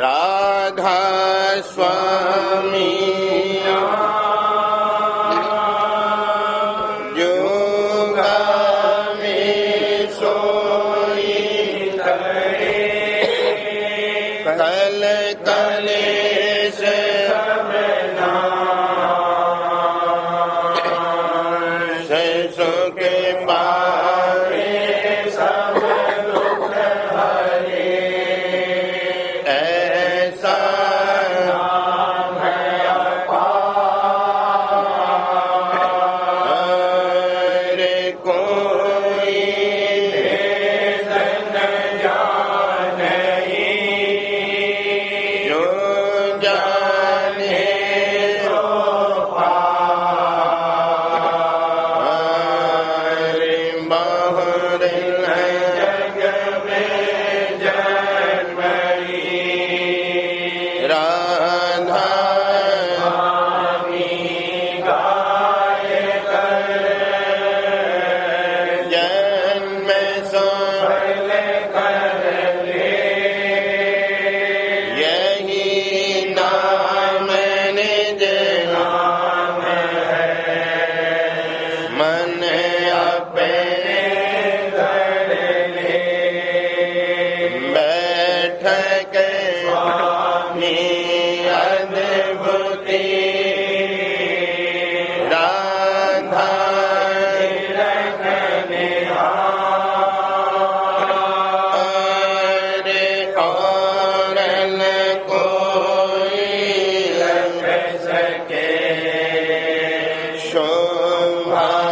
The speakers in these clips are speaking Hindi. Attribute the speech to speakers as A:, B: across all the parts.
A: राधा स्वामी कल कलेश सुख पावे सब दुख हरे ऐसा नाम है अपार कोई भेद न जाने जो जाने सो पार बहुर जग में जन्मई राधा स्वामी गाय कर जन्म सो कर ले यही नाम निज नाम है मन अपने धर ले बैठक स्वामी अद्भुति राधा रखने अरे और न कोई रख सके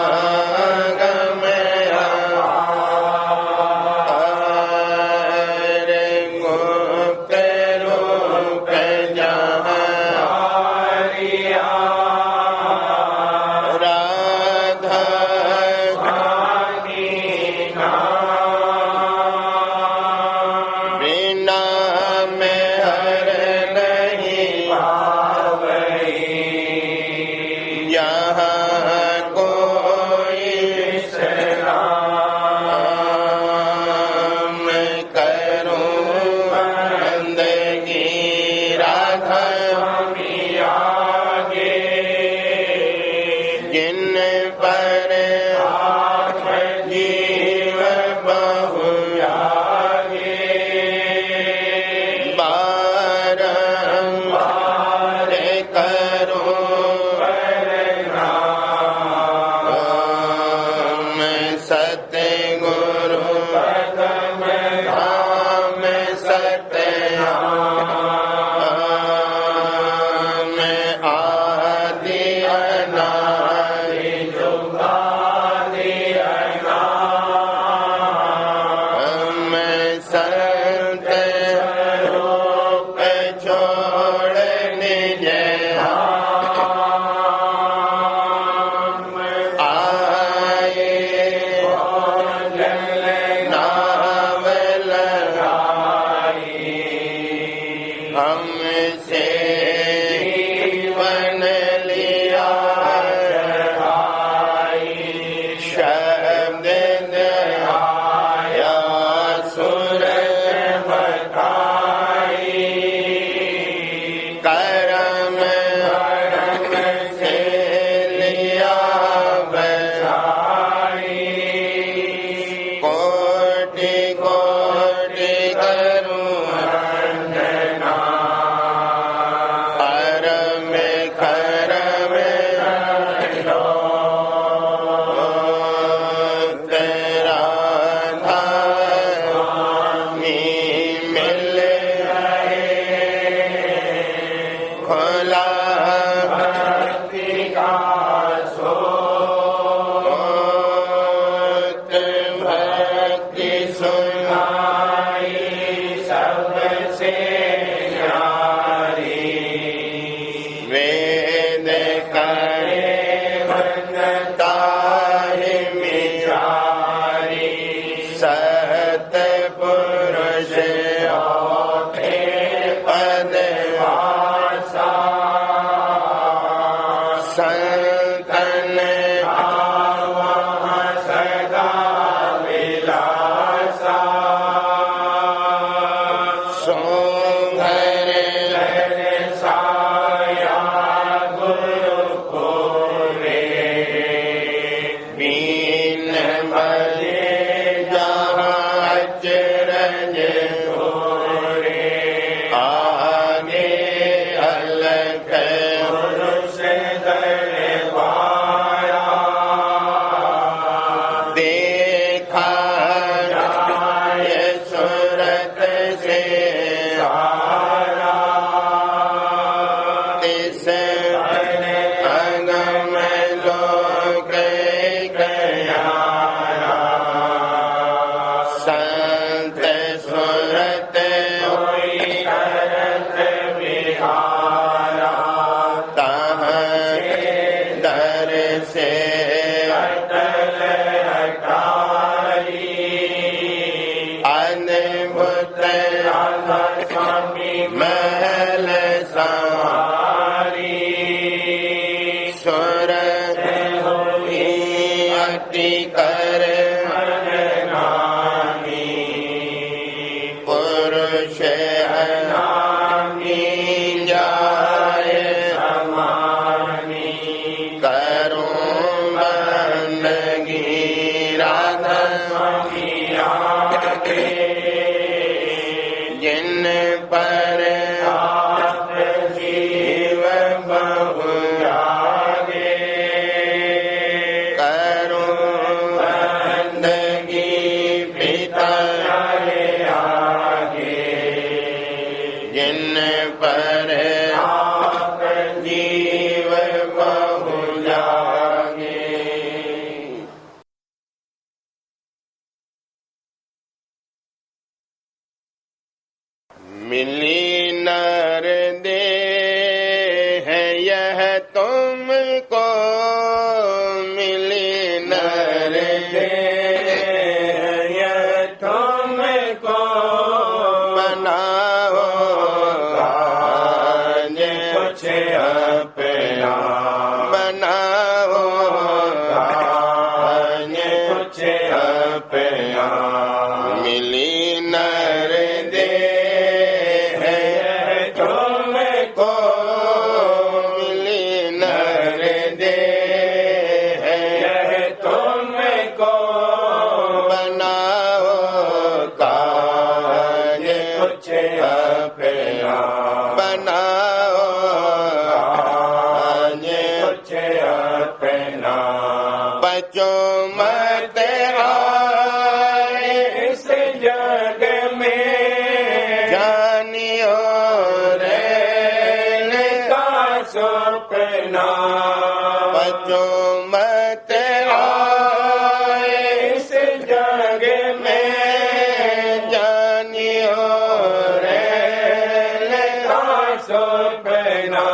A: शोभागम अरे गुप्त रूप जहारिया राधा स्वामी बिना में हर नहीं पावई यहाँ कोई विश्राम करूं बंदगी राधा स्वामी आगे जिन पर जीव बहु आगे बारंबार करूं प्रणाम सतगुरु पदम धाम सतनाम आदि अनादि जुगादि अनाम संत स्वरूप छोड़ निज धाम आए नाम लगाई हमसे जीवन लिया चढ़ाई शब्द दया सुरत बताई करम से लिया बचाई कोटि कोटि करूं वंदना परम करम राधा स्वामी मिल रहे खुला भक्ति का सोत भक्ति सुनाई सबसे न्यारी वेद करे बनता है मिचारी सत पुरुष औठे पदवासा संतन भाव सदा विलासा सोंग समारी सुर होई अति कर मन नामी पुरुष नामी जाय समानी करूं बंदगी राधा स्वामी आगे जिन पर आप जीव बहु जागे करूं बंदगी पिता आगे जिन पर आप जीव बहु जागे। मिली नर दे है यह तुमको मिली नर दे है यह तुमको बनाओ काज कुछ अपना बनाओ काज कुछ अपना मिली नर दे बच्चों मत आए इस जग में जानियो रहने का सपना बच्चों मत आए इस जग में जानियो रहने का सपना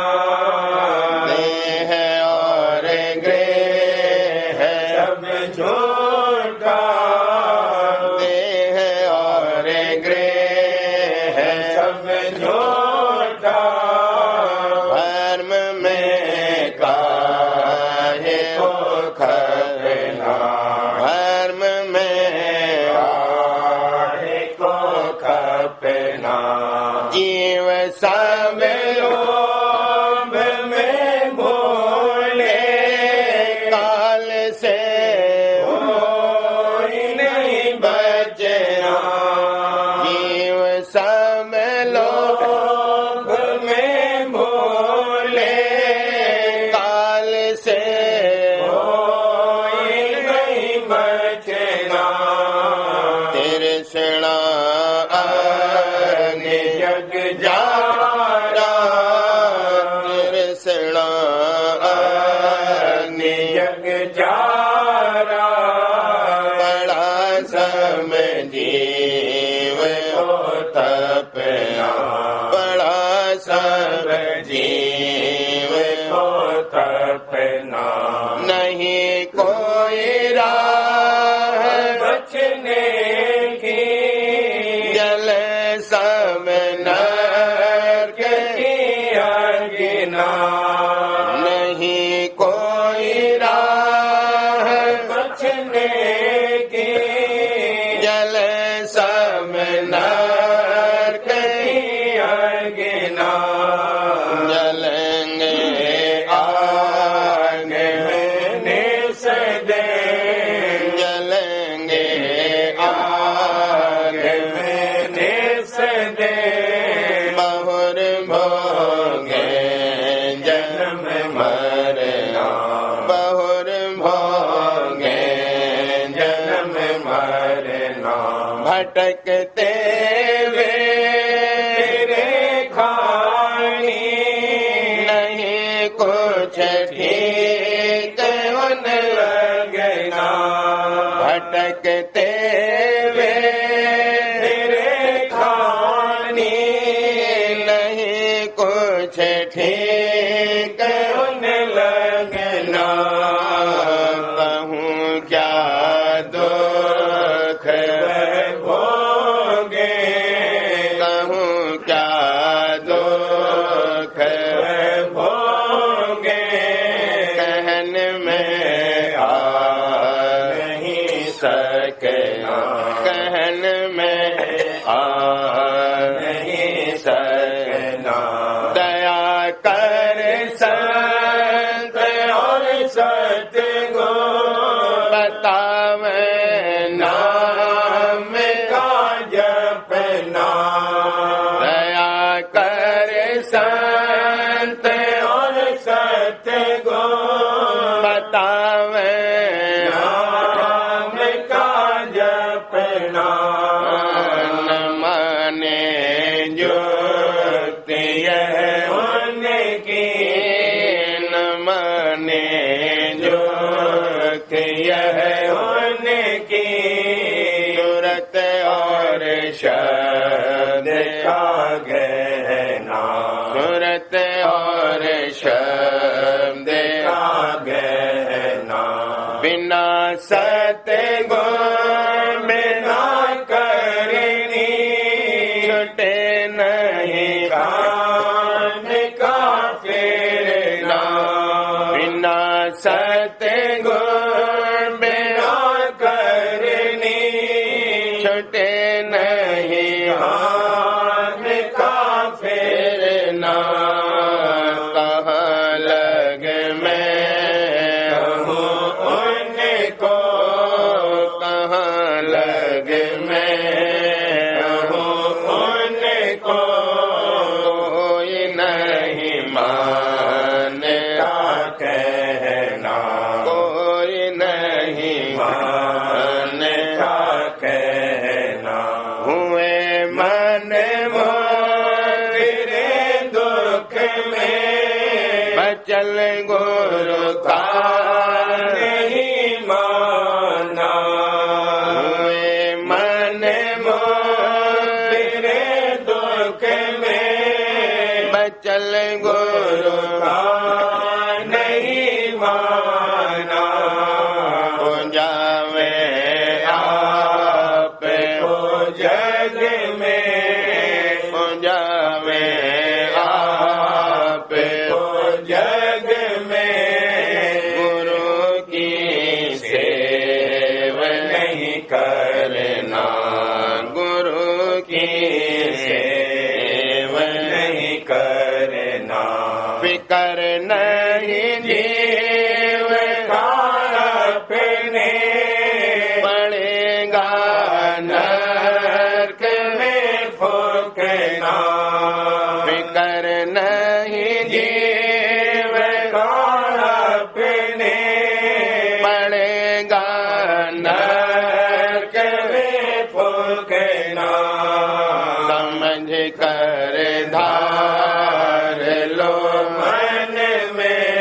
A: देह और ग्रह सब झूठा देह और ग्रह सब झूठा धर्म में काहे को खपना धर्म में काहे को खपना जीव सब लोभ में भोले काल से कोई नहीं बचना जीव सब लोभ में भोले काल से कोई नहीं बचना तृष्णा अग्नि जग जारा तृष्णा अग्नि जग जारा बड़ा समझीव को तपना बड़ा समझीव को तपना नहीं कोई राह बचने की जल सम नरक की अगिना नहीं कोई राह बचने की जल सम नरक की अगिना जलेंगे आग में निसदे जलेंगे आग में निसदे बहुर भोगे जन्म मरना बहुर भोगे जन्म मरना भटकते वे तेरे खानी नहीं कुछ ठीक उन लगना भटकते वे तेरे खानी नहीं कुछ ठीक उन लगना कहूँ क्या दुख भोगे कहूँ क्या दुख संत और सतगुण बतावे नाम का जपना न माने युक्ति यह उनकी न माने युक्ति यह उनकी सूरत और शब्द का गहना सूरत और शब्द का गहना बिना सतगुण बिना करनी छुटे नहीं काम का फेरना बिना सतगुण बिना करनी छुटे नहीं काम का फेरना कहाँ लग मैं हूँ उनको कहाँ लग मैं हूँ उनको कोई नहीं मानता कहना कोई नहीं मानता कहना हुए मन मोरे दुख में बचल गुरु का नहीं माना हुए मन मोरे दुख में बचल गुरु का नहीं माना हो जावे आप हो जग में हो जावे आप हो जग में गुरु की सेवा नहीं करना गुरु की सेवा नहीं करना फिकर नहीं जीव का अपने पड़ेगा नरक में फूकना फिकर नहीं जीव का अपने पड़ेगा नरक में फूकना समझ कर धार लो मन में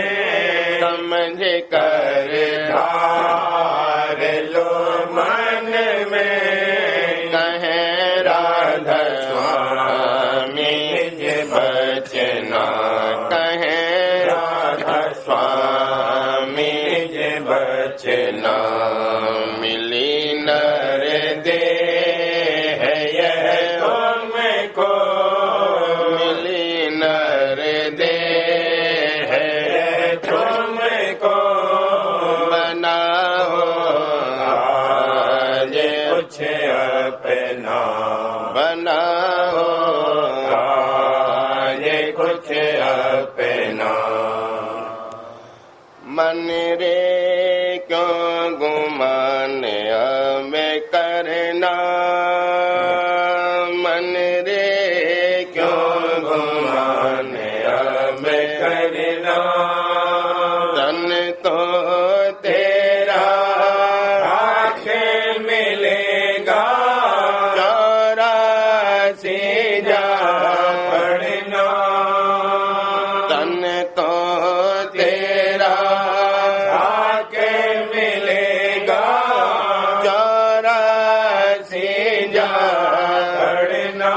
A: समझ कर धार लो मन में कहे राधा स्वामी जे बचना कहे राधा स्वामी जे बचना मिली नर दे है यह तुमको मिली नर दे है यह तुमको बनाओ आज कुछ अपना बनाओ आज कुछ अपना मन रे क्यों गुमान अब करना मन रे क्यों गुमान अब करना तन तो तेरा हाथ मिलेगा 84 जा पढ़ना तन तो तेरा हाथ मिलेगा 84 जा पढ़ना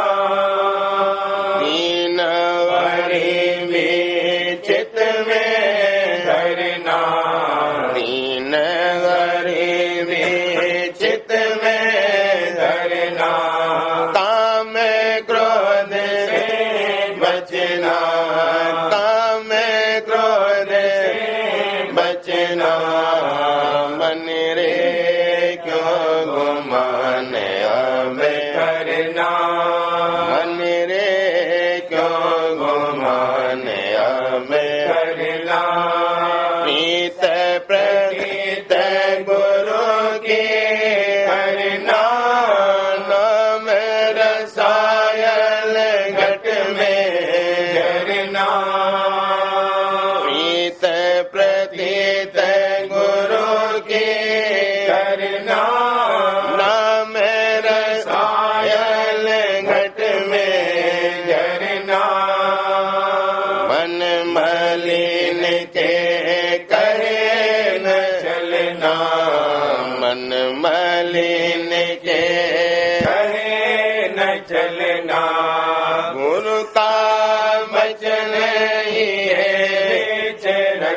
A: दीन वरी में चित में धरना दीन वरी में चित में धरना काम क्रोध से बचना काम क्रोध से बचना मन रे क्यों गुमान अब करना मन रे क्यों गुमान अब करना प्रीत प्रतीत गुरु की करना नाम रसायल घट में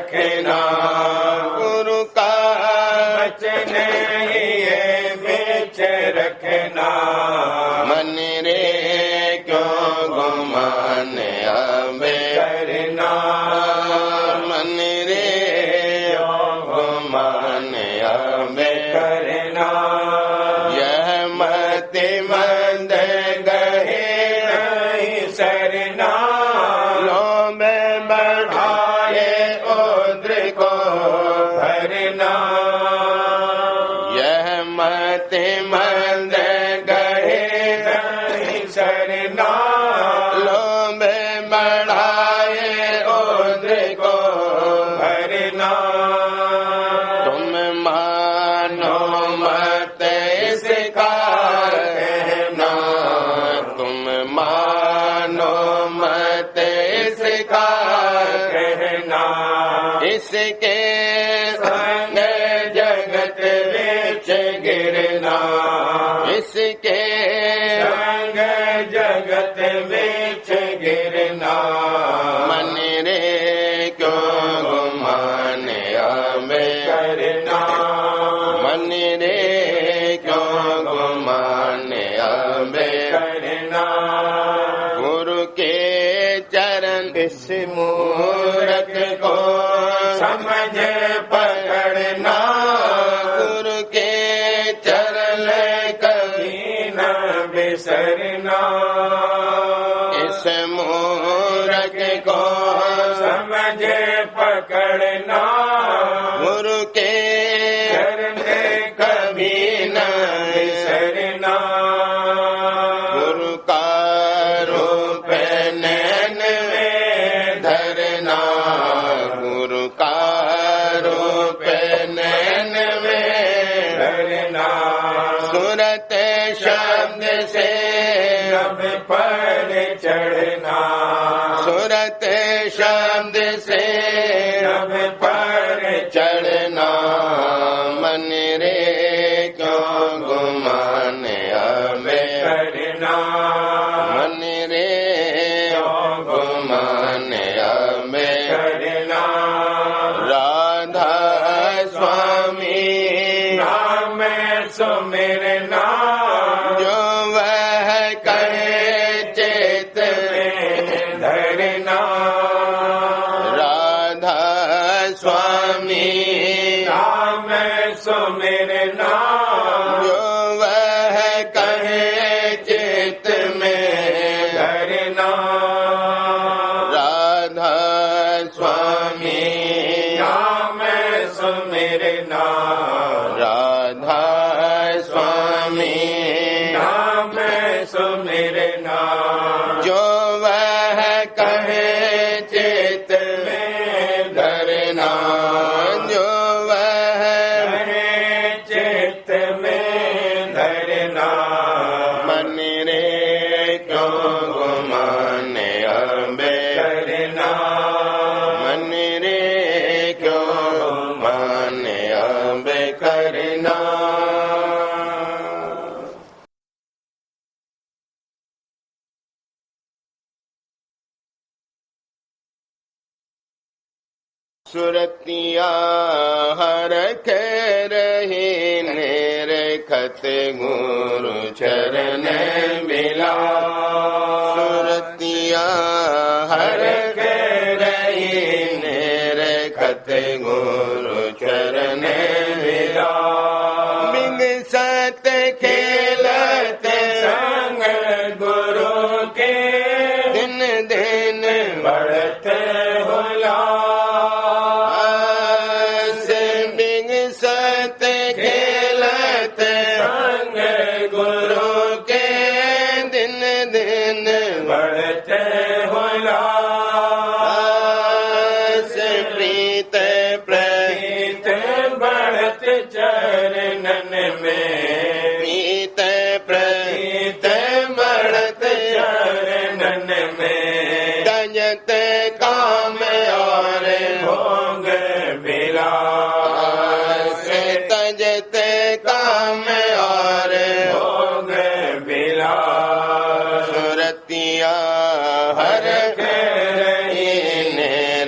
A: रखना, गुरु का वचन ये बीच रखना, मन रे क्यों गुमान अब करना, मन रे क्यों गुमान अब करना, यह मति मंद गहे नहीं सरना, लोभ बढ़ाए उद्र को भरना, यह मति मंद गहे नहीं सरना, लोभ बढ़ाए उद्र को भरना, तुम मानो मत इसका कहना, तुम मानो मत इसका कहना, इसके संग जगत बीच गिरना, इसके संग जगत बीच गिरना, मन रे क्यों गुमान अब करना, मन रे क्यों गुमान अब करना, गुरु के चरण इस मूरख को समझ पकड़ना, गुरु के चरण कभी न बिसरना, इस मूरख को समझ पकड़ना, गुरु के चरण कभी न बिसरना, गुरु का रूप नैन में धरना, गुरु का रूप नैन में धरना, सूरत शब्द से नभ पर चढ़ना, सूरत शब्द से नभ पर चढ़ना, मन रे क्यों गुमान अब करना, मन रे क्यों गुमान अब करना, राधा स्वामी नाम सुमिरना, जो वह कहे चित में धरना, राधा स्वामी नाम सुमिरना, जो वह कहे चित में धरना, राधा स्वामी नाम सुमिरना, राधा स्वामी नाम सुमिरना, जो वह कहे चित में धरना, जो वह कहे चित में धरना, मन रे क्यों गुमान अब करना, मन रे क्यों गुमान अब करना। सुरतिया हरख रही निरखत गुरु चरण मिला, सुरतिया हरख रही निरखत गुरु चरण मिला, बिगसत खेलत संग गुरु के दिन दिन बढ़त होला, खेलत संग गुरु के दिन दिन बढ़ते होला, से प्रीत प्रीत बढ़त चरणन में, प्रीत प्रीत बढ़त चरणन में, तजत काम और भोग मिला, तजत काम और भोग मिला, सुरतिया हर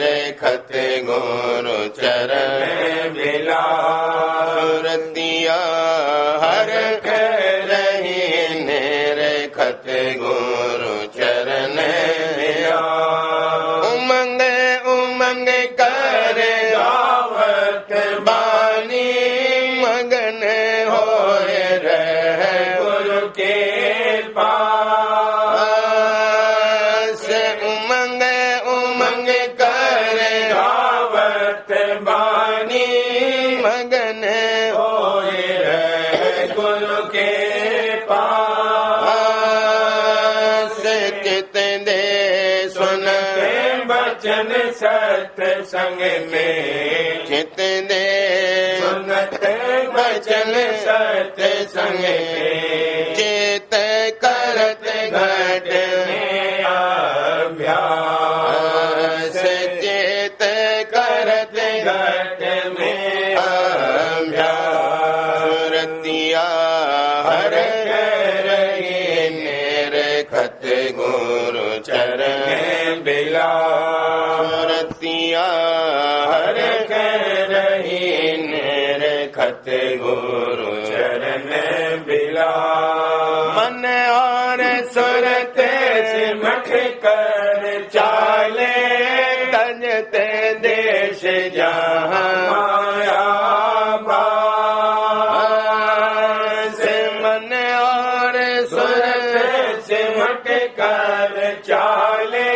A: रखत गुरु उमंग उमंग करे गावत बानी मगन होए रहे गुरु के पास चित दे सुनते बचन सत्संग में चित दे सुनते बचन सत्संग में चित करत घट में अभ्यास चित करत घट में अभ्यास सुरतिया हर रही निरखत गुरु चरण बिला सुरतिया हर रही निरखत गुरु चरण बिला मन और सुरत सिमट कर चाले तजते देश जहाँ माया बास मन और सुरत सिमट कर चाले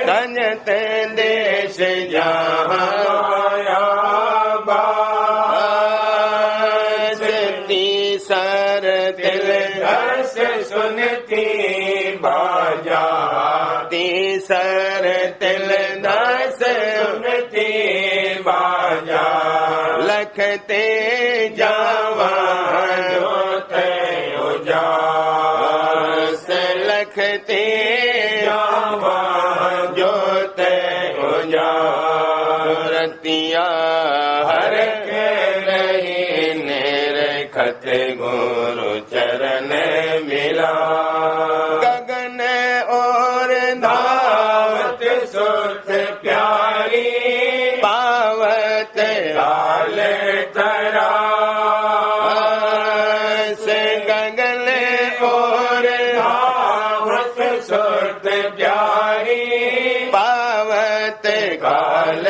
A: तजते देश जहाँ माया बास तीसर दिल हर्ष सुनती बाजा तीसर तिल दास सुनती बाजा लखते जावा जोते उजास लखते जावा जोते उजास सुरतिया हर के रही निरखत गुरु चरण मिला गगन और धावत सुत प्यारी पावत लाल तरास गगन और धावत सुत प्यारी पावत काल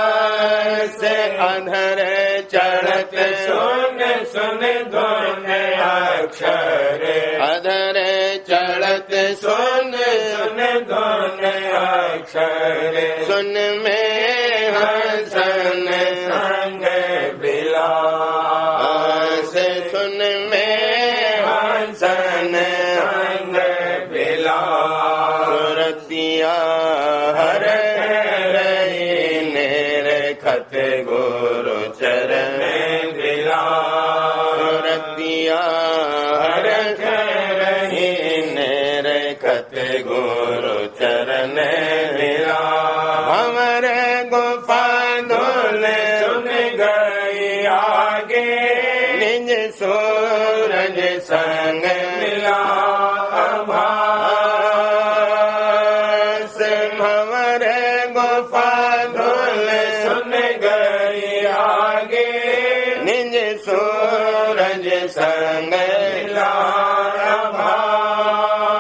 A: तरास अधर चढ़त सुन सुन धुन अक्षर अधर चढ़त सुन सुन धुन अक्षर सुन में हसन संग बिलास सुन में हसन संग बिलास सुरतिया हर रही निरखत गुरु चरण सुरतिया हर रही निरखत गुरु चरण मिला हमर गुफा धोल सुन गई आगे निज सूरज संग मिला आभास हमर गुफा धोल सुन गई आगे निज सूरज संग मिला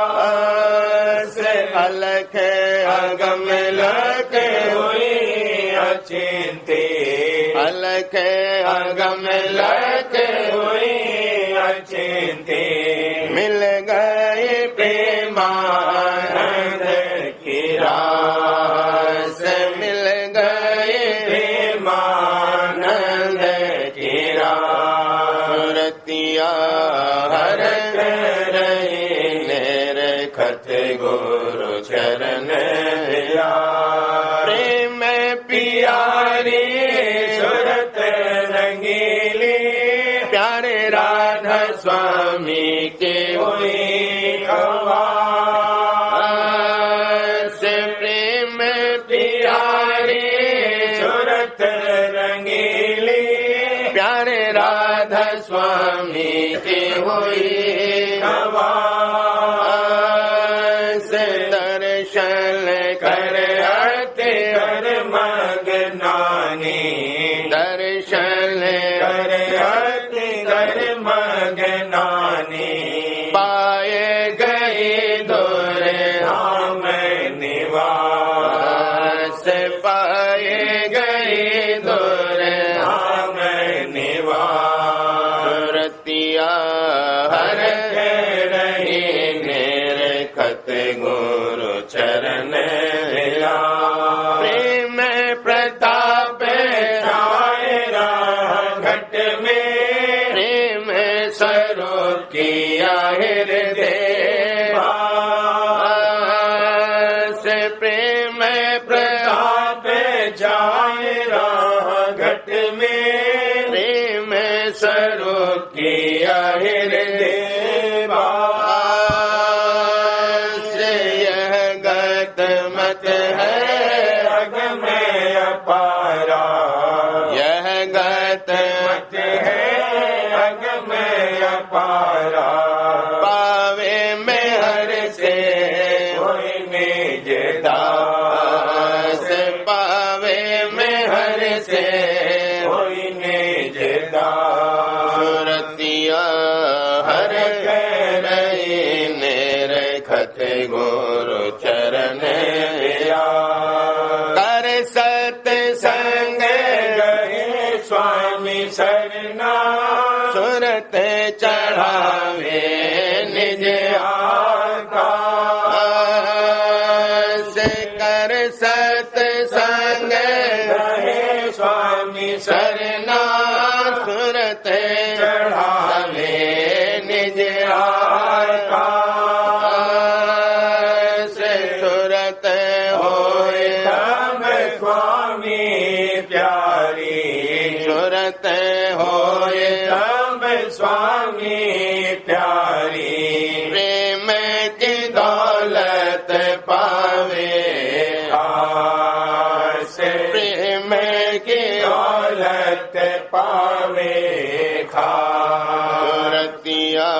A: आभास अलख अगम लख हुई अचिंती अलख अगम लख हुई अचिंती मिल गए प्रेमानंद की रास मिल गए प्रेमानंद की रास सुरतिया हर रही निरखत गुरु चरण मिला प्रेम पियारी सुरत रंगीली प्यारे राधा स्वामी के हुई खवास प्रेम पियारी सुरत रंगीली प्यारे राधा स्वामी के हुई खवास दर्शन कर आते कर मगनानी दर्शन कर आते कर मगनानी पाए गए दूर हम निवास पाए गए दूर हम निवास सुरतिया हर रही निरखत गुरु चरण मिला। प्रेम प्रताप छाए घट में, प्रेम स्वरूप किया हृदय से। प्रेम प्रताप छाए घट में, प्रेम स्वरूप किया हृदय से। यह गत मत है अग में अपारा, यह गत मत है अग में अपारा। पावे में हर से कोई निज दास, पावे में हर से कोई निज दास। सुरतिया हर रही निरखत गुरु चरण मिला। कर सत्संग गए स्वामी सरना, सुरत चढ़ावे निज आकाश। कर सत्संग गए स्वामी सरना, सुरत चढ़ावे निज आकाश। सुरत होए तब स्वामी प्यारी, सुरत होए तब स्वामी प्यारी। प्रेम की दौलत पावे खास, प्रेम की दौलत पावे खास। सुरतिया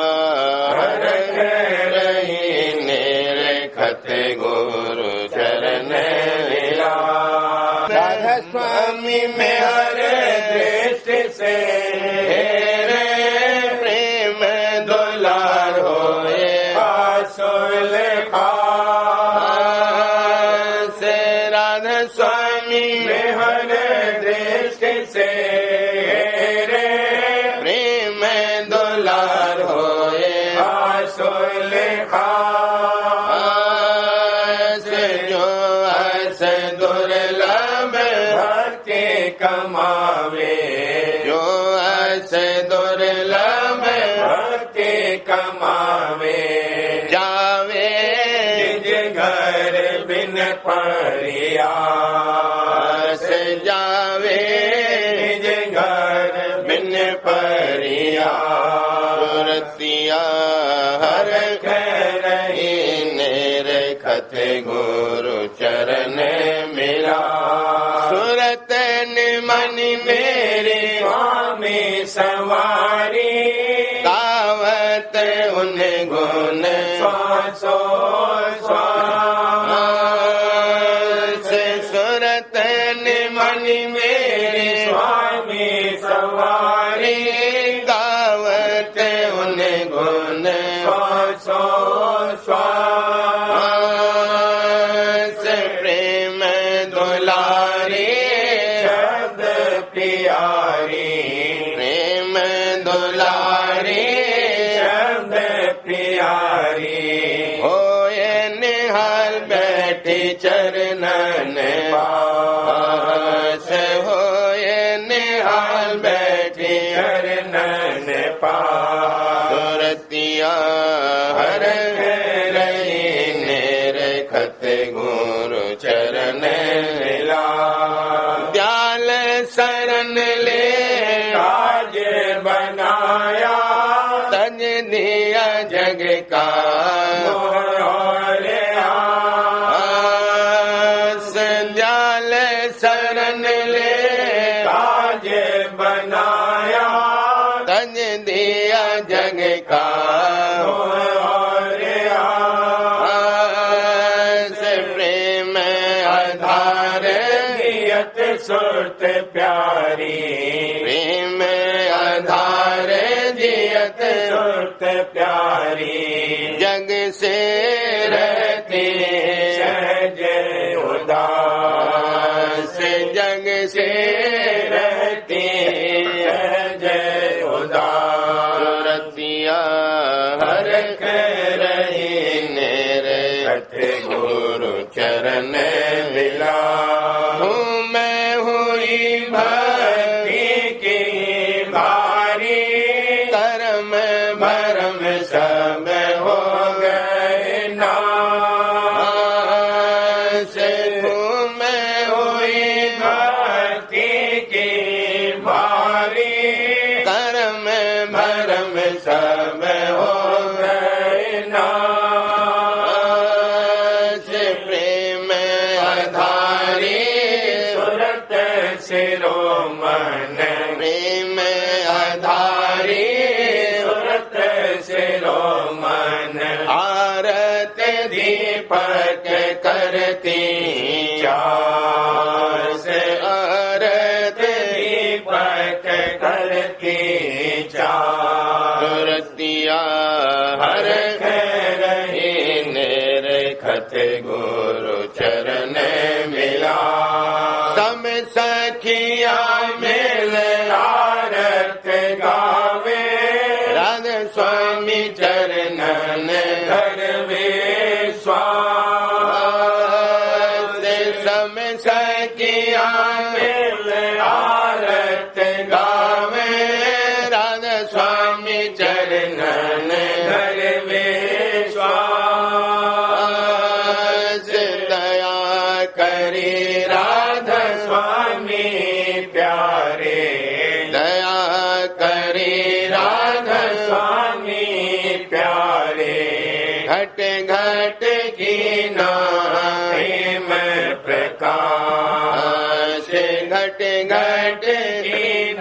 A: हर रही निरखत गुरु चरण मिला। राधा स्वामी में हर दृष्टि से हेरे, प्रेम दुलार होए आसुल खास। राधा स्वामी में हर दृष्टि से हेरे, प्रेम दुलार होए आसुल खास। जो अस दुर्लभ भक्ति कमावे, जो अस दुर्लभ भक्ति कमावे। जावे निज घर बिन परियास, जावे निज घर बिन परियास। सुरतिया हर रही निरखत गुरु चरण मिला। सुरत मन मेरे स्वामी सवारी, गावत उन गुण स्वासो स्वास। सुरत मन मेरे स्वामी सवारी, गावत उन गुण स्वासो स्वास। प्रेम दुलारी शब्द प्यारी, प्रेम दुलारी शब्द प्यारी। होए निहाल बैठी चरणन पास, होए निहाल बैठी चरणन पास। सुरतिया हर रही निरखत गुरु चरण मिला। दयाल शरण ले काज बनाया, तज दिया जग का आस। दयाल शरण ले काज बनाया, तज दिया जग का आस। प्रेम आधार नियत सुरत प्यारी, प्रेम आधार जियत सुरत प्यारी। जग से रहती सहज उदास, जग से रहती सहज उदास। सुरतिया हर रही निरखत गुरु चरण मिला। मैं हुई भक्ति की भारी, कर्म भरम सब हो गए नाश। मैं हुई भक्ति की भारी, कर्म भरम सब हो गए नाश। प्रेम आधारी सुरत शिरोमण, प्रेम आधारी सुरत शिरोमण। आरत दीपक करती चास, आरत दीपक करती चास। सुरतिया हर रही निरखत गुरु चरण मिला। सब सखिया मिल आरत गावे, राधा स्वामी चरणन धरवे श्वास। सब सखिया मिल आरत गावे, राधा स्वामी चरणन धरवे श्वास। दया करी राधा स्वामी प्यारे, दया करी राधा स्वामी प्यारे। घट घट की प्रेम प्रकाश, घट घट की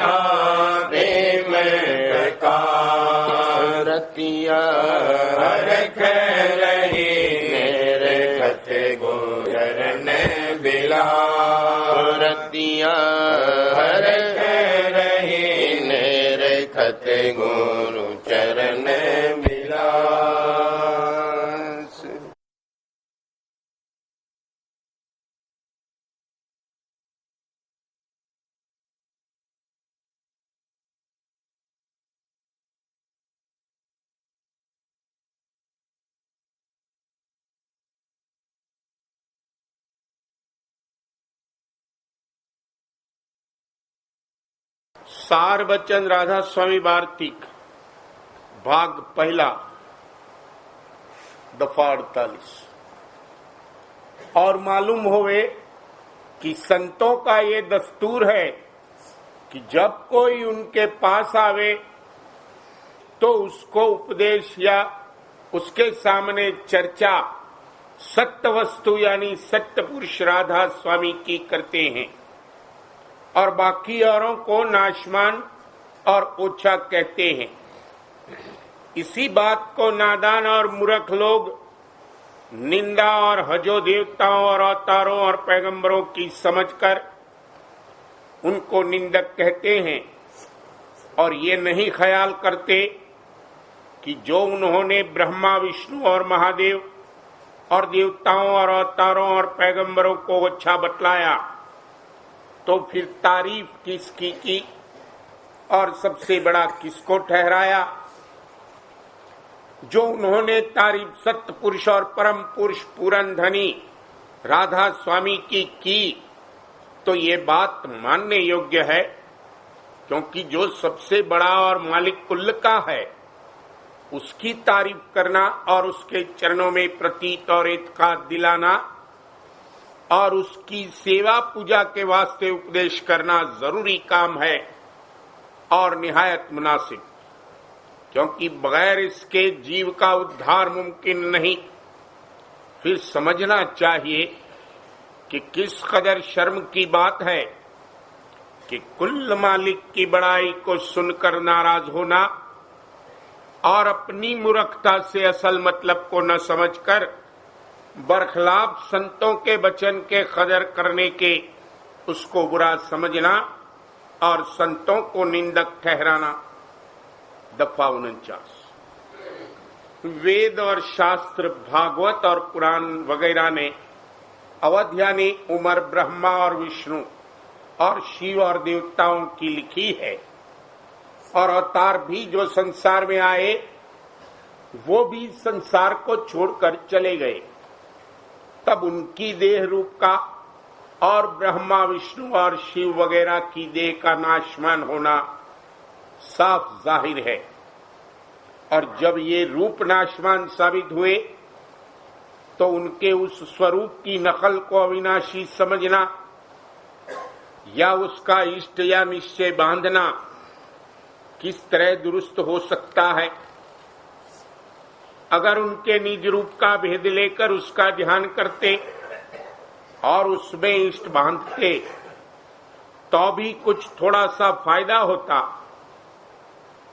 A: प्रेम प्रकाश। रतिया रख रही मेरे खत गोचरण बिला। रतिया रख रही मेरे खत गुरु चरण बिला।
B: सार बच्चन राधा स्वामी वार्तिक भाग पहला दफा 48। और मालूम होवे कि संतों का ये दस्तूर है कि जब कोई उनके पास आवे तो उसको उपदेश या उसके सामने चर्चा सत्य वस्तु यानी सत्य पुरुष राधा स्वामी की करते हैं और बाकी औरों को नाशमान और ओछा कहते हैं। इसी बात को नादान और मूर्ख लोग निंदा और हजो देवताओं और अवतारों और पैगंबरों की समझकर उनको निंदक कहते हैं और ये नहीं ख्याल करते कि जो उन्होंने ब्रह्मा विष्णु और महादेव और देवताओं और अवतारों और पैगंबरों को अच्छा बतलाया तो फिर तारीफ किसकी की और सबसे बड़ा किसको ठहराया। जो उन्होंने तारीफ सत्य पुरुष और परम पुरुष पूरन धनी राधा स्वामी की तो ये बात मानने योग्य है, क्योंकि जो सबसे बड़ा और मालिक कुल का है उसकी तारीफ करना और उसके चरणों में प्रतीत और एतकाद दिलाना और उसकी सेवा पूजा के वास्ते उपदेश करना जरूरी काम है और निहायत मुनासिब, क्योंकि बगैर इसके जीव का उद्धार मुमकिन नहीं। फिर समझना चाहिए कि किस कदर शर्म की बात है कि कुल मालिक की बड़ाई को सुनकर नाराज होना और अपनी मूर्खता से असल मतलब को न समझकर बरखलाफ संतों के वचन के कदर करने के उसको बुरा समझना और संतों को निंदक ठहराना। दफा 49। वेद और शास्त्र भागवत और पुराण वगैरह ने अवध यानी उमर ब्रह्मा और विष्णु और शिव और देवताओं की लिखी है और अवतार भी जो संसार में आए वो भी संसार को छोड़कर चले गए तब उनकी देह रूप का और ब्रह्मा विष्णु और शिव वगैरह की देह का नाशमान होना साफ जाहिर है। और जब ये रूप नाशमान साबित हुए तो उनके उस स्वरूप की नकल को अविनाशी समझना या उसका इष्ट या निश्चय बांधना किस तरह दुरुस्त हो सकता है। अगर उनके निज रूप का भेद लेकर उसका ध्यान करते और उसमें इष्ट बांधते तो भी कुछ थोड़ा सा फायदा होता,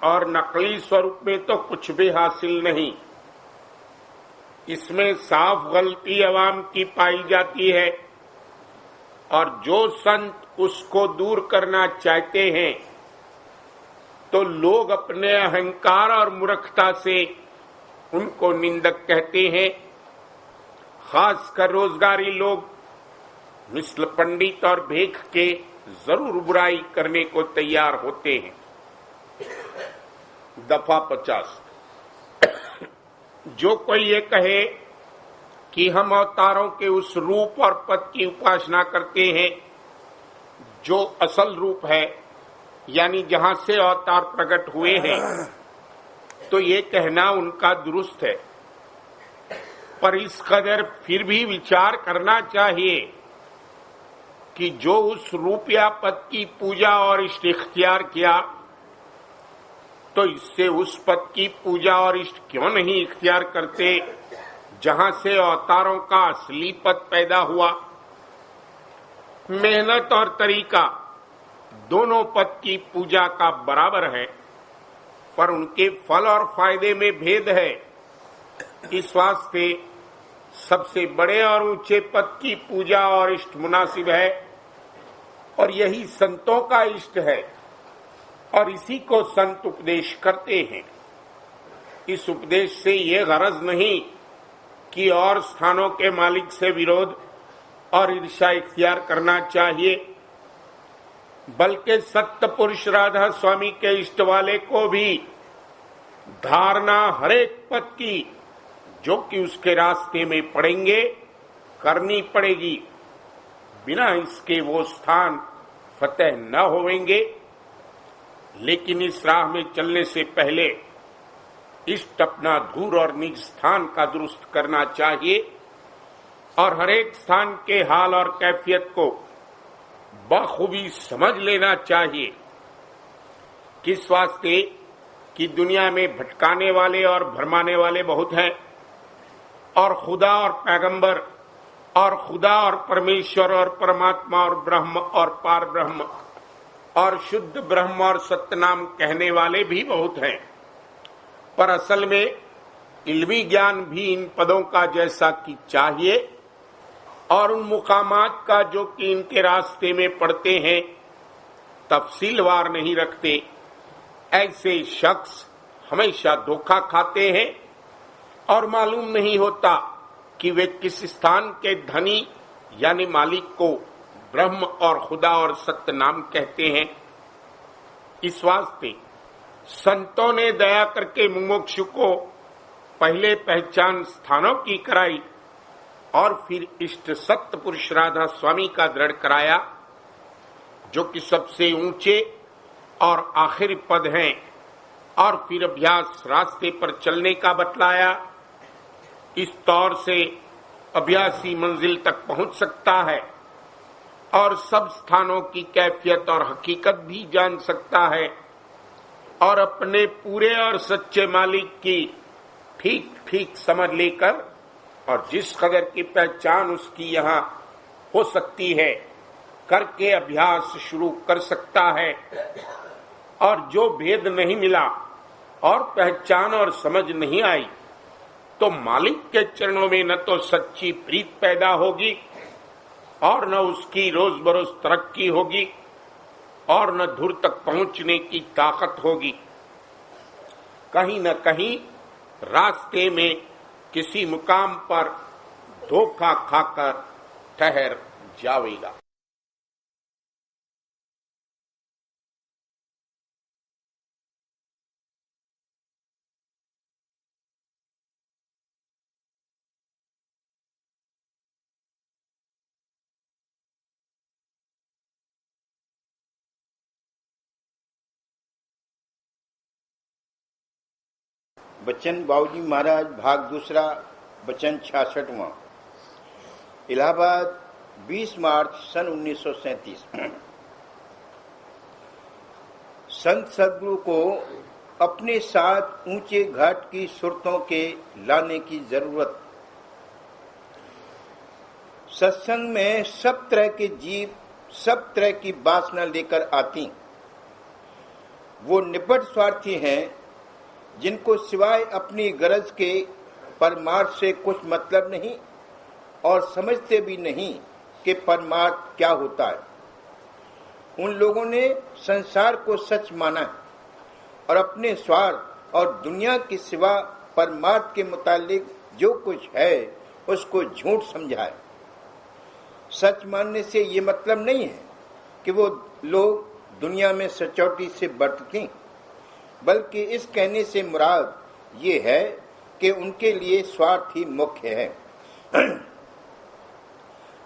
B: और नकली स्वरूप में तो कुछ भी हासिल नहीं। इसमें साफ गलती अवाम की पाई जाती है, और जो संत उसको दूर करना चाहते हैं तो लोग अपने अहंकार और मूर्खता से उनको निंदक कहते हैं। खासकर रोजगारी लोग मिसल पंडित और भेख के जरूर बुराई करने को तैयार होते हैं। दफा 50। जो कोई ये कहे कि हम अवतारों के उस रूप और पद की उपासना करते हैं जो असल रूप है, यानी जहां से अवतार प्रकट हुए हैं, तो ये कहना उनका दुरुस्त है। पर इस कदर फिर भी विचार करना चाहिए कि जो उस रूप या पद की पूजा और इष्ट इख्तियार किया, तो इससे उस पद की पूजा और इष्ट क्यों नहीं इख्तियार करते जहां से अवतारों का असली पद पैदा हुआ। मेहनत और तरीका दोनों पद की पूजा का बराबर है, पर उनके फल और फायदे में भेद है। इस वास्ते सबसे बड़े और ऊंचे पद की पूजा और इष्ट मुनासिब है, और यही संतों का इष्ट है, और इसी को संत उपदेश करते हैं। इस उपदेश से ये गरज नहीं कि और स्थानों के मालिक से विरोध और ईर्ष्या इख्तियार करना चाहिए, बल्कि सत्य पुरुष राधा स्वामी के इष्ट वाले को भी धारणा हरेक पद की जो कि उसके रास्ते में पड़ेंगे करनी पड़ेगी। बिना इसके वो स्थान फतेह न होवेंगे। लेकिन इस राह में चलने से पहले इष्ट अपना धूर और निज स्थान का दुरुस्त करना चाहिए, और हरेक स्थान के हाल और कैफियत को बखूबी समझ लेना चाहिए। किस वास्ते कि दुनिया में भटकाने वाले और भरमाने वाले बहुत हैं, और खुदा और पैगंबर और खुदा और परमेश्वर और परमात्मा और ब्रह्म और पार ब्रह्म और शुद्ध ब्रह्म और सत्यनाम कहने वाले भी बहुत हैं। पर असल में इल्मी ज्ञान भी इन पदों का जैसा कि चाहिए, और उन मुकामात का जो कि इनके रास्ते में पड़ते हैं तफसीलवार नहीं रखते। ऐसे शख्स हमेशा धोखा खाते हैं, और मालूम नहीं होता कि वे किस स्थान के धनी यानी मालिक को ब्रह्म और खुदा और सत्य नाम कहते हैं। इस वास्ते संतों ने दया करके मुमुक्षु को पहले पहचान स्थानों की कराई, और फिर इष्ट सत्य पुरुष राधा स्वामी का दृढ़ कराया, जो कि सबसे ऊंचे और आखिरी पद हैं, और फिर अभ्यास रास्ते पर चलने का बतलाया। इस तौर से अभ्यासी मंजिल तक पहुंच सकता है, और सब स्थानों की कैफियत और हकीकत भी जान सकता है, और अपने पूरे और सच्चे मालिक की ठीक ठीक समझ लेकर, और जिस कदर की पहचान उसकी यहाँ हो सकती है करके अभ्यास शुरू कर सकता है। और जो भेद नहीं मिला और पहचान और समझ नहीं आई, तो मालिक के चरणों में न तो सच्ची प्रीत पैदा होगी, और न उसकी रोज बरोज तरक्की होगी, और न धुर तक पहुंचने की ताकत होगी। कहीं न कहीं रास्ते में किसी मुकाम पर धोखा खाकर ठहर जाएगा।
C: बच्चन बाबूजी महाराज भाग दूसरा, वचन 66वां। इलाहाबाद 20 मार्च सन 1937। संत सदगुरु को अपने साथ ऊंचे घाट की सुरतों के लाने की जरूरत। सत्संग में सब तरह के जीव सब तरह की वासना लेकर आती। वो निपट स्वार्थी हैं जिनको सिवाय अपनी गरज के परमार्थ से कुछ मतलब नहीं और समझते भी नहीं कि परमार्थ क्या होता है। उन लोगों ने संसार को सच माना है और अपने स्वार्थ और दुनिया के सिवा परमार्थ के मुतालिक जो कुछ है उसको झूठ समझा है। सच मानने से ये मतलब नहीं है कि वो लोग दुनिया में सचौटी से बरतती, बल्कि इस कहने से मुराद ये है कि उनके लिए स्वार्थ ही मुख्य है,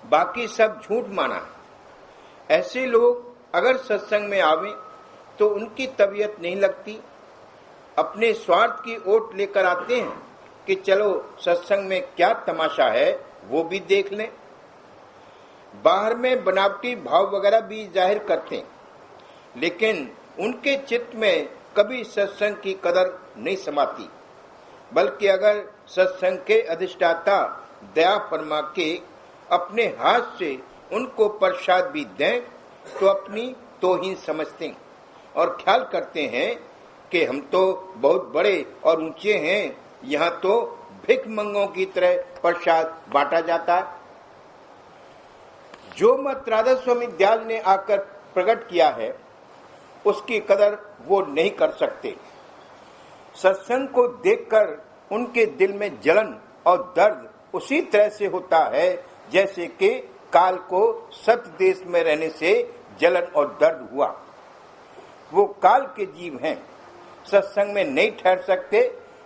C: बाकी सब झूठ माना है। ऐसे लोग अगर सत्संग में आवें तो उनकी तबीयत नहीं लगती। अपने स्वार्थ की ओट लेकर आते हैं कि चलो सत्संग में क्या तमाशा है वो भी देख लें। बाहर में बनावटी भाव वगैरह भी जाहिर करते हैं, लेकिन उनके चित्त में कभी सत्संग की कदर नहीं समाती। बल्कि अगर सत्संग के अधिष्ठाता दया फरमा के अपने हाथ से उनको प्रसाद भी दें तो अपनी तौहीन समझते हैं और ख्याल करते हैं कि हम तो बहुत बड़े और ऊंचे हैं, यहाँ तो भिख मंगों की तरह प्रसाद बांटा जाता है। जो मत राधा स्वामी दयाल ने आकर प्रकट किया है उसकी कदर वो नहीं कर सकते। सत्संग को देखकर उनके दिल में जलन और दर्द उसी तरह से होता है जैसे कि काल को सत्य देश में रहने से जलन और दर्द हुआ। वो काल के जीव हैं, सत्संग में नहीं ठहर सकते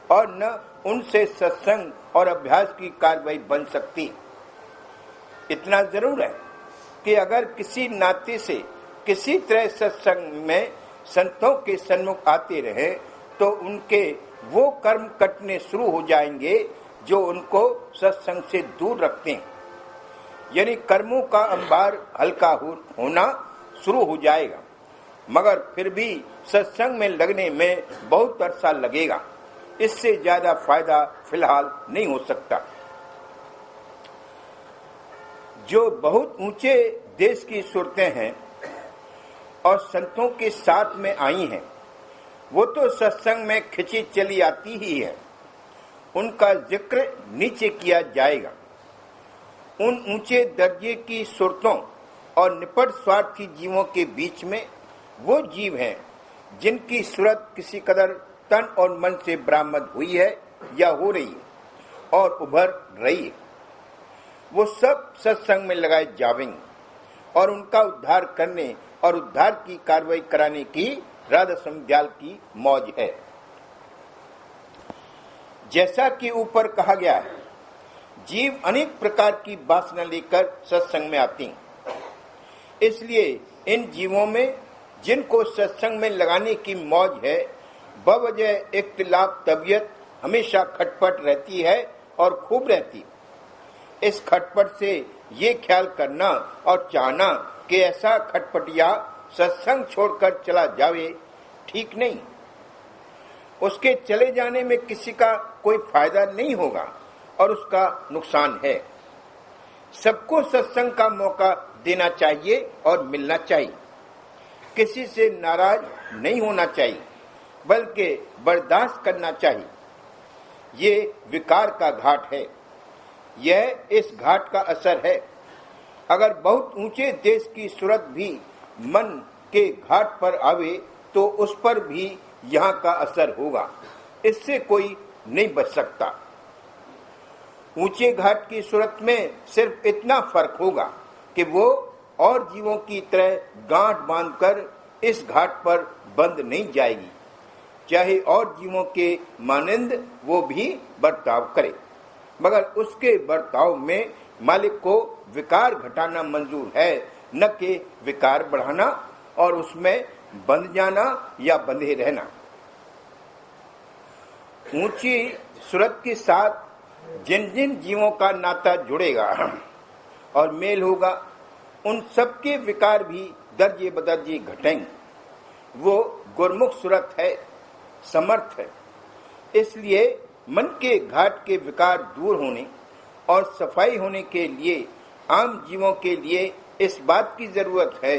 C: और न उनसे सत्संग और अभ्यास की कार्रवाई बन सकती। इतना जरूर है कि अगर किसी नाते से किसी तरह सत्संग में संतों के सन्मुख आते रहे तो उनके वो कर्म कटने शुरू हो जाएंगे जो उनको सत्संग से दूर रखते हैं। यानी कर्मों का अंबार हल्का होना शुरू हो जाएगा, मगर फिर भी सत्संग में लगने में बहुत अरसा लगेगा। इससे ज्यादा फायदा फिलहाल नहीं हो सकता। जो बहुत ऊंचे देश की सूरतें हैं और संतों के साथ में आई हैं, वो तो सत्संग में खिंची चली आती ही है। उनका जिक्र नीचे किया जाएगा। उन ऊंचे दर्जे की सूरतों और निपट स्वार्थी जीवों के बीच में वो जीव हैं जिनकी सूरत किसी कदर तन और मन से बरामद हुई है या हो रही है और उभर रही है। वो सब सत्संग में लगाए जावेंगे और उनका उद्धार करने और उद्धार की कार्रवाई कराने की राधा स्वामी दयाल की मौज है। जैसा कि ऊपर कहा गया है, जीव अनेक प्रकार की वासना लेकर सत्संग में आती हैं। इसलिए इन जीवों में जिनको सत्संग में लगाने की मौज है, बवजह इख्तिलाफ तबीयत हमेशा खटपट रहती है और खूब रहती। इस खटपट से ये ख्याल करना और चाहना कि ऐसा खटपटिया सत्संग छोड़कर चला जावे, ठीक नहीं। उसके चले जाने में किसी का कोई फायदा नहीं होगा और उसका नुकसान है। सबको सत्संग का मौका देना चाहिए और मिलना चाहिए। किसी से नाराज नहीं होना चाहिए, बल्कि बर्दाश्त करना चाहिए। ये विकार का घाट है। यह इस घाट का असर है। अगर बहुत ऊंचे देश की सूरत भी मन के घाट पर आवे तो उस पर भी यहाँ का असर होगा। इससे कोई नहीं बच सकता। ऊंचे घाट की सूरत में सिर्फ इतना फर्क होगा कि वो और जीवों की तरह गांठ बांधकर इस घाट पर बंद नहीं जाएगी, चाहे और जीवों के मानंद वो भी बर्ताव करे, मगर उसके बर्ताव में मालिक को विकार घटाना मंजूर है, न कि विकार बढ़ाना और उसमें बंध जाना या बंधे रहना। ऊंची सूरत के साथ जिन जिन जीवों का नाता जुड़ेगा और मेल होगा, उन सबके विकार भी दर्जे बदर्जे घटेंगे। वो गुरमुख सूरत है, समर्थ है। इसलिए मन के घाट के विकार दूर होने और सफाई होने के लिए आम जीवों के लिए इस बात की जरूरत है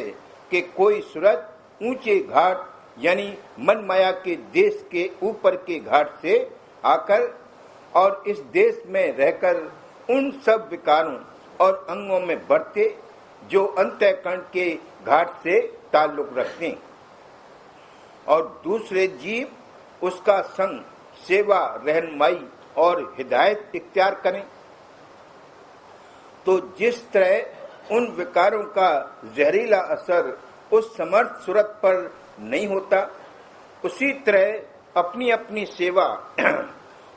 C: कि कोई सूरत ऊंचे घाट यानी मन माया के देश के ऊपर के घाट से आकर और इस देश में रहकर उन सब विकारों और अंगों में बढ़ते जो अंतःकरण के घाट से ताल्लुक रखते हैं, और दूसरे जीव उसका संग, सेवा, रहनुमाई और हिदायत इख्तियार करें। तो जिस तरह उन विकारों का जहरीला असर उस समर्थ सूरत पर नहीं होता, उसी तरह अपनी अपनी सेवा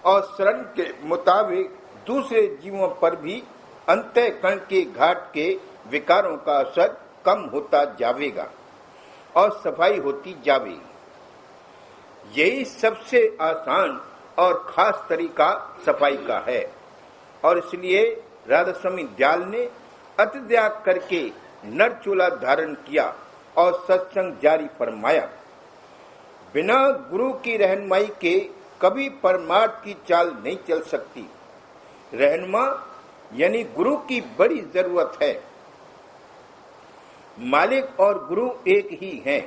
C: और शरण के मुताबिक दूसरे जीवों पर भी अंतःकरण के घाट के विकारों का असर कम होता जाएगा और सफाई होती जाएगी। यही सबसे आसान और खास तरीका सफाई का है, और इसलिए राधा स्वामी दयाल ने अतित्याग करके नरचूला धारण किया और सत्संग जारी फरमाया। बिना गुरु की रहनुमाई के कभी परमार्थ की चाल नहीं चल सकती। रहनुमा यानी गुरु की बड़ी जरूरत है। मालिक और गुरु एक ही हैं।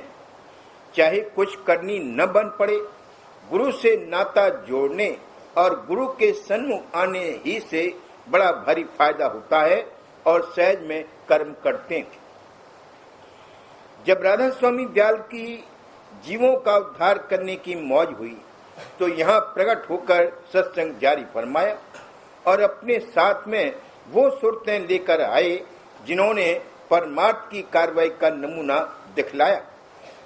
C: चाहे कुछ करनी न बन पड़े, गुरु से नाता जोड़ने और गुरु के सन्मुख आने ही से बड़ा भारी फायदा होता है और सहज में कर्म करते हैं। जब राधा स्वामी दयाल की जीवों का उद्धार करने की मौज हुई तो यहाँ प्रकट होकर सत्संग जारी फरमाया और अपने साथ में वो सूरतें लेकर आए जिन्होंने परमार्थ की कार्रवाई का नमूना दिखलाया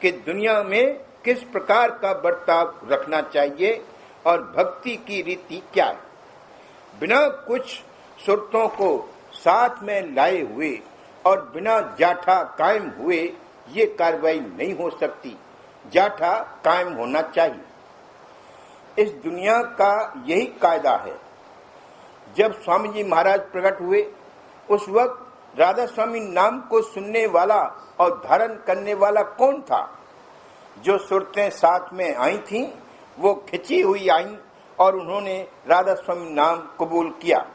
C: कि दुनिया में किस प्रकार का बर्ताव रखना चाहिए और भक्ति की रीति क्या है। बिना कुछ सूरतों को साथ में लाए हुए और बिना जाठा कायम हुए ये कार्रवाई नहीं हो सकती। जाठा कायम होना चाहिए। इस दुनिया का यही कायदा है। जब स्वामी जी महाराज प्रकट हुए उस वक्त राधा स्वामी नाम को सुनने वाला और धारण करने वाला कौन था? जो सूरतें साथ में आई थीं वो खिंची हुई आईं और उन्होंने राधा स्वामी नाम कबूल किया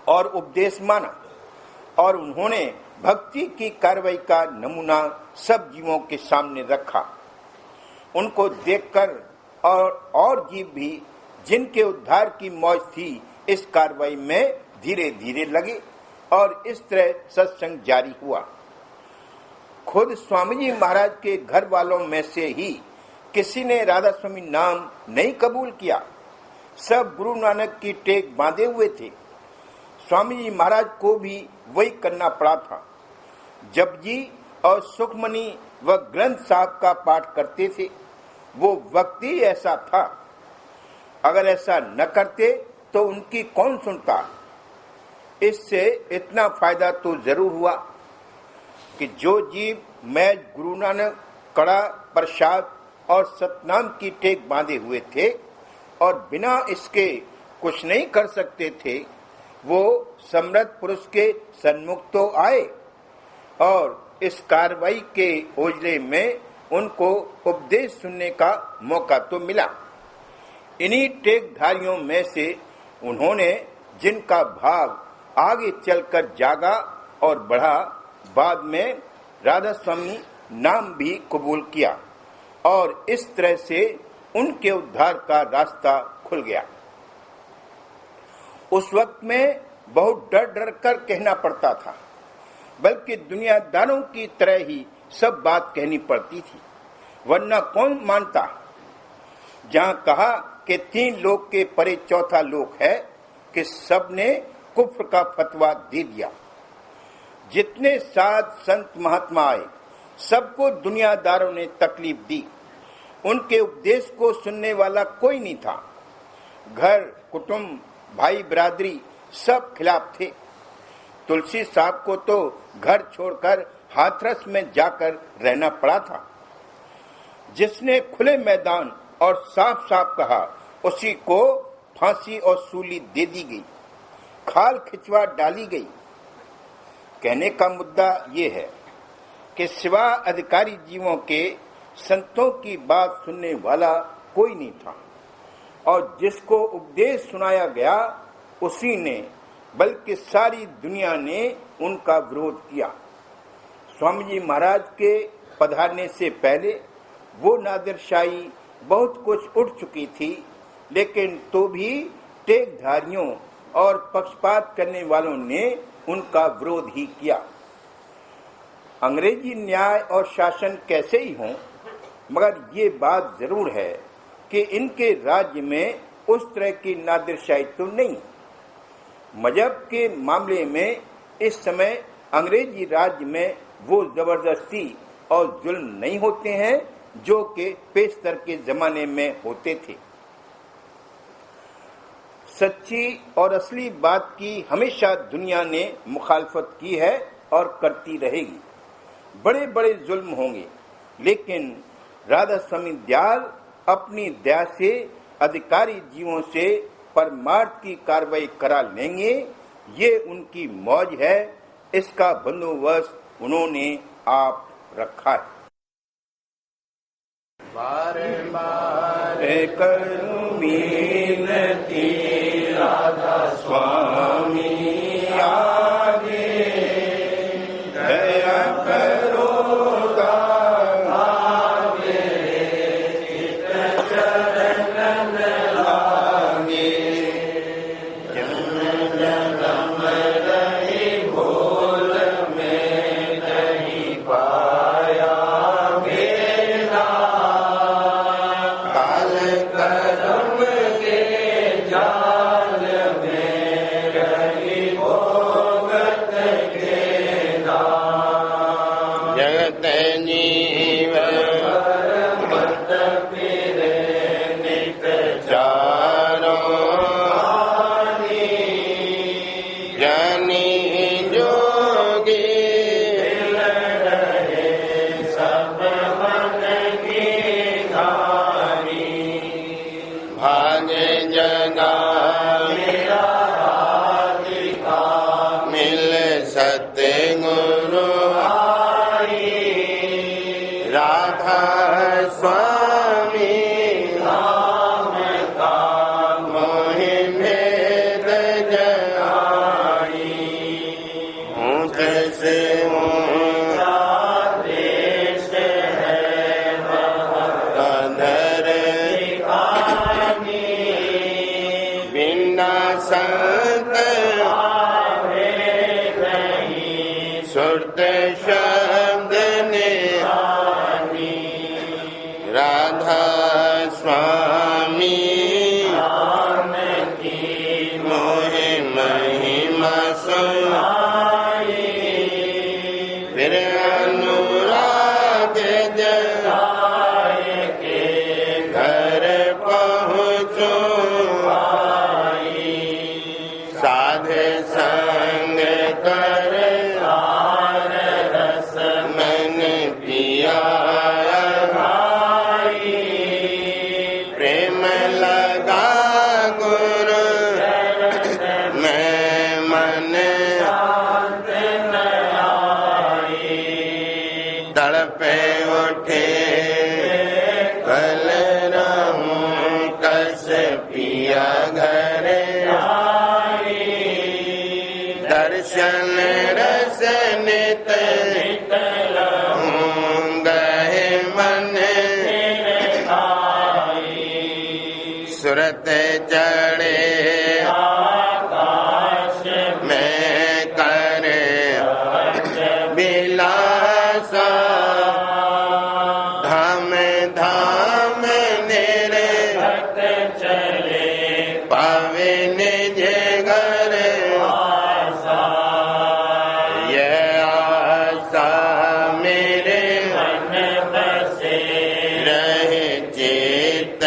C: और उपदेश माना, और उन्होंने भक्ति की कार्रवाई का नमूना सब जीवों के सामने रखा। उनको देखकर और जीव भी जिनके उद्धार की मौज थी इस कार्रवाई में धीरे धीरे लगे और इस तरह सत्संग जारी हुआ। खुद स्वामी जी महाराज के घर वालों में से ही किसी ने राधा स्वामी नाम नहीं कबूल किया। सब गुरु नानक की टेक बांधे हुए थे। स्वामी जी महाराज को भी वही करना पड़ा था। जपजी और सुखमणि व ग्रंथ साहब का पाठ करते थे। वो वक्त ही ऐसा था। अगर ऐसा न करते तो उनकी कौन सुनता। इससे इतना फायदा तो जरूर हुआ कि जो जीव मैं गुरु नानक कड़ा प्रसाद और सतनाम की टेक बांधे हुए थे और बिना इसके कुछ नहीं कर सकते थे, वो समर्थ पुरुष के सन्मुख तो आए और इस कार्रवाई के ओझले में उनको उपदेश सुनने का मौका तो मिला। इन्हीं टेकधारियों में से उन्होंने जिनका भाव आगे चलकर जागा और बढ़ा, बाद में राधा स्वामी नाम भी कबूल किया और इस तरह से उनके उद्धार का रास्ता खुल गया। उस वक्त में बहुत डर डर कर कहना पड़ता था, बल्कि दुनियादारों की तरह ही सब बात कहनी पड़ती थी, वरना कौन मानता। जहां कहा कि 3 लोक के परे चौथा लोक है कि सबने कुफ्र का फतवा दे दिया। जितने साध संत महात्मा आए सबको दुनियादारों ने तकलीफ दी। उनके उपदेश को सुनने वाला कोई नहीं था। घर कुटुंब भाई बिरादरी सब खिलाफ थे। तुलसी साहब को तो घर छोड़कर हाथरस में जाकर रहना पड़ा था। जिसने खुले मैदान और साफ साफ कहा, उसी को फांसी और सूली दे दी गई, खाल खिंचवा डाली गई। कहने का मुद्दा ये है कि सिवा अधिकारी जीवों के संतों की बात सुनने वाला कोई नहीं था, और जिसको उपदेश सुनाया गया उसी ने, बल्कि सारी दुनिया ने उनका विरोध किया। स्वामी जी महाराज के पधारने से पहले वो नादिरशाही बहुत कुछ उठ चुकी थी, लेकिन तो भी टेकधारियों और पक्षपात करने वालों ने उनका विरोध ही किया। अंग्रेजी न्याय और शासन कैसे ही हों, मगर ये बात जरूर है कि इनके राज्य में उस तरह की नादिरशाही तो नहीं। मजहब के मामले में इस समय अंग्रेजी राज्य में वो जबरदस्ती और जुल्म नहीं होते हैं जो कि पेशतर के जमाने में होते थे। सच्ची और असली बात की हमेशा दुनिया ने मुखालफत की है और करती रहेगी। बड़े बड़े जुल्म होंगे, लेकिन राधा स्वामी दयाल अपनी दया से अधिकारी जीवों से परमार्थ की कार्रवाई करा लेंगे। ये उनकी मौज है, इसका बंदोबस्त उन्होंने आप रखा है।
A: बार बार
C: करूं विनती राधा स्वामी आगे, दया करो
A: सुरत चढ़े आकाश में कर बिलासा, धाम धाम नेरे चले पावे निज घर आसा। ये आशा मेरे मन बसे रहे चित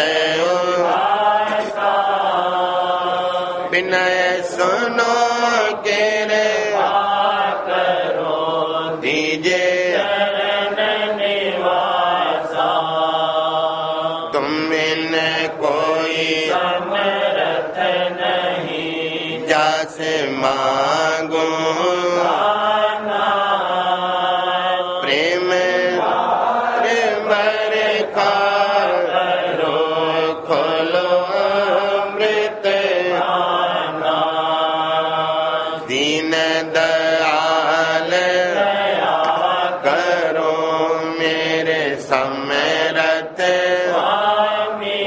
A: दयाल करो मेरे समरथ स्वामी।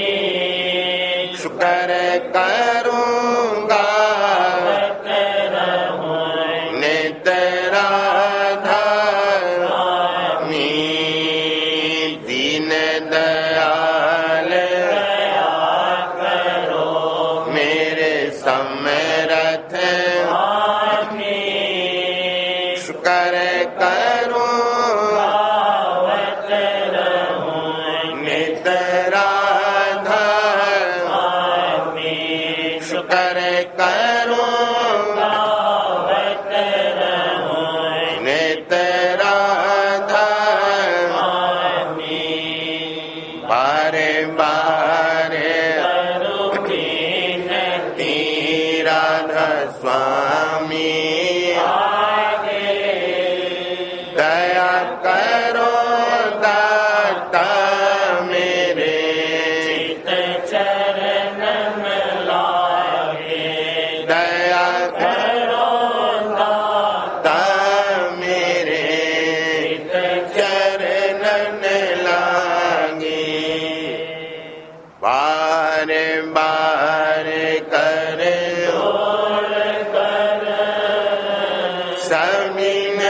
A: शुक्र करूँगा नित राधा स्वामी। दीन दयाल करो मेरे समरथ स्वामी। शुक्र करूँगा नित राधा स्वामी। शुक्र करूँगा नित राधा स्वामी। बारे बारे राधा स्वामी दया करो दाता मेरे चरण में लागे। दया करो दाता मेरे चरण में लागे। बारे बारे करे समीन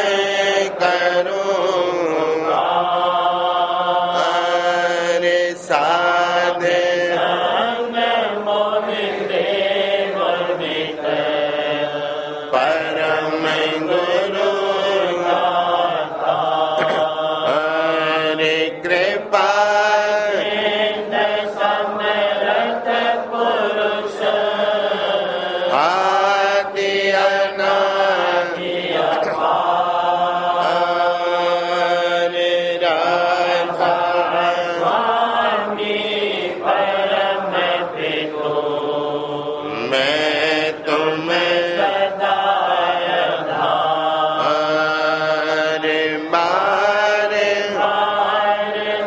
A: करूँगा। अरे साधे परम गुरु अरे कृपा समरथ पुरुष आदि अनादि अरे राधा स्वामी परम पितो। मैं तुम्हें सदा अरे बारे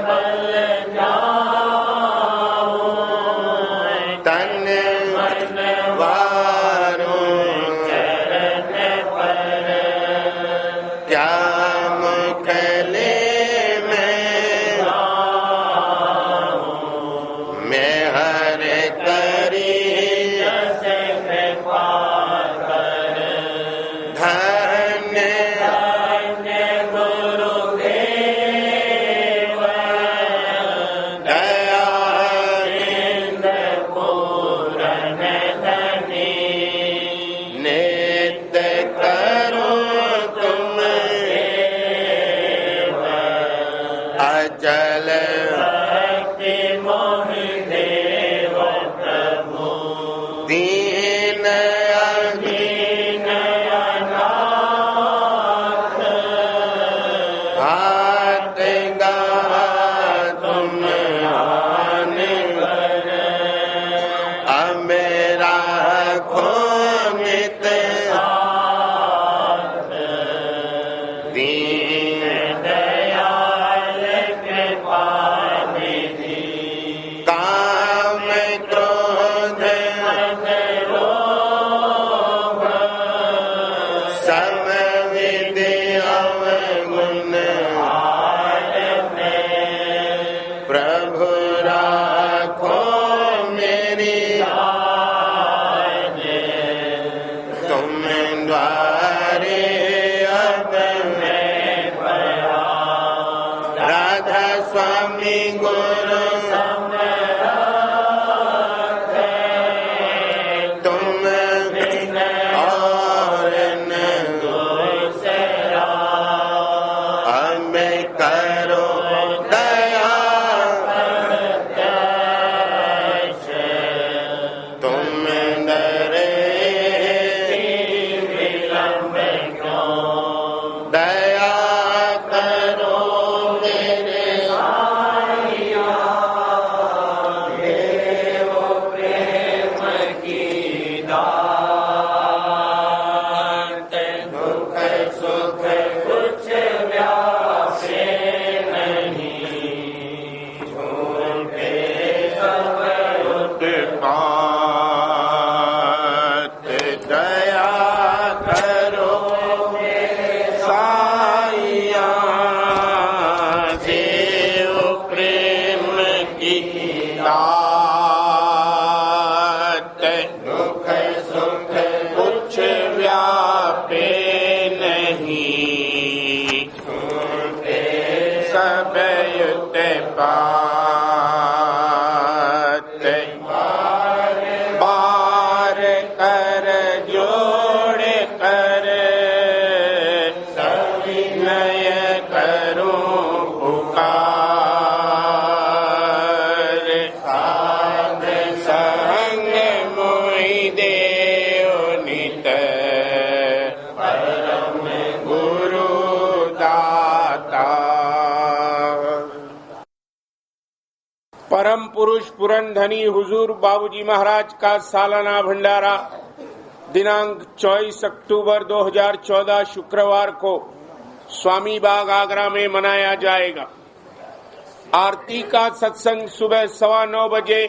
A: बल जाऊं तन मन वारूं चरण पर। क्या मुखले मैं हर करी कृपा कर। धन्य धन्य गुरुदेव दया सिंधु पूरन धनी। नित्य करो तुम अचल भक्ति मोहि देव प्रभु। दीन अधीन अनाथ हाथ गा तुम आन कर। अब मेरा खो नित साथ दीन दयाल कृपा निधि। काम क्रोध मद लोभ सम विधि अवगुण हार में। प्रभु राखो मेरी लाज तुम द्वारे अब मैं पया। राधा स्वामी गुरु समरथ तुम बिन और न दूसरा। हमें करो दया प्रत्यक्ष तुम डरे विलंब क्यों। दया करो मेरे साईया देव प्रेम की दात। दुख सुख कुछ व्यासे नहीं झूठे सब उत्पात। दया करो
B: नहीं, सब युत पात बार कर जोड़ कर सविनय करूं पुकार, साध संग मोहि देव नित परम गुरु दाता। परम पुरुष पुरंधनी हुजूर बाबूजी महाराज का सालाना भंडारा दिनांक 24 अक्टूबर 2014 शुक्रवार को स्वामी बाग आगरा में मनाया जाएगा। आरती का सत्संग सुबह 9:15 बजे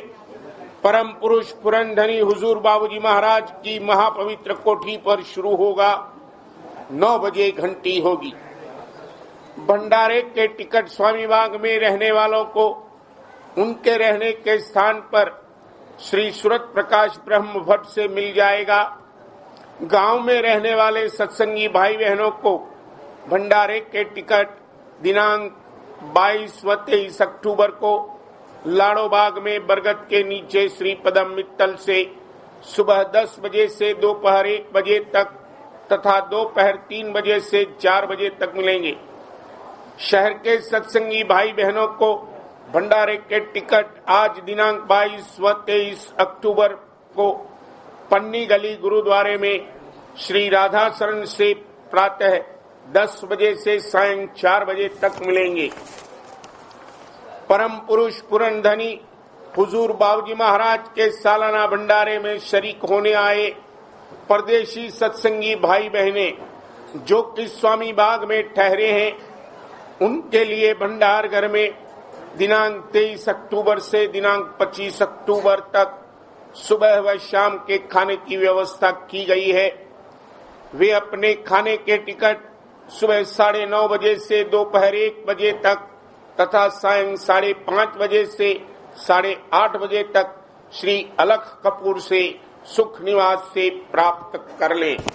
B: परम पुरुष पुरंधनी हुजूर बाबूजी महाराज की महापवित्र कोठी पर शुरू होगा। 9 बजे घंटी होगी। भंडारे के टिकट स्वामी बाग में रहने वालों को उनके रहने के स्थान पर श्री सूरत प्रकाश ब्रह्म भट्ट से मिल जाएगा। गांव में रहने वाले सत्संगी भाई बहनों को भंडारे के टिकट दिनांक 22 व 23 अक्टूबर को लाड़ोबाग में बरगद के नीचे श्री पदम मित्तल से सुबह 10 बजे से दोपहर 1 बजे तक तथा दोपहर 3 बजे से 4 बजे तक मिलेंगे। शहर के सत्संगी भाई बहनों को भंडारे के टिकट आज दिनांक 22 व 23 अक्टूबर को पन्नी गली गुरुद्वारे में श्री राधा शरण से प्रातः 10 बजे से सायं 4 बजे तक मिलेंगे। परम पुरुष पुरंधनी हुजूर बाबूजी महाराज के सालाना भंडारे में शरीक होने आए परदेशी सत्संगी भाई बहने जो कि स्वामी बाग में ठहरे हैं, उनके लिए भंडार घर में दिनांक 23 अक्टूबर से दिनांक 25 अक्टूबर तक सुबह व शाम के खाने की व्यवस्था की गई है। वे अपने खाने के टिकट सुबह 9:30 बजे से दोपहर 1 बजे तक तथा सायं 5:30 बजे से 8:30 बजे तक श्री अलख कपूर से सुख निवास से प्राप्त कर लें।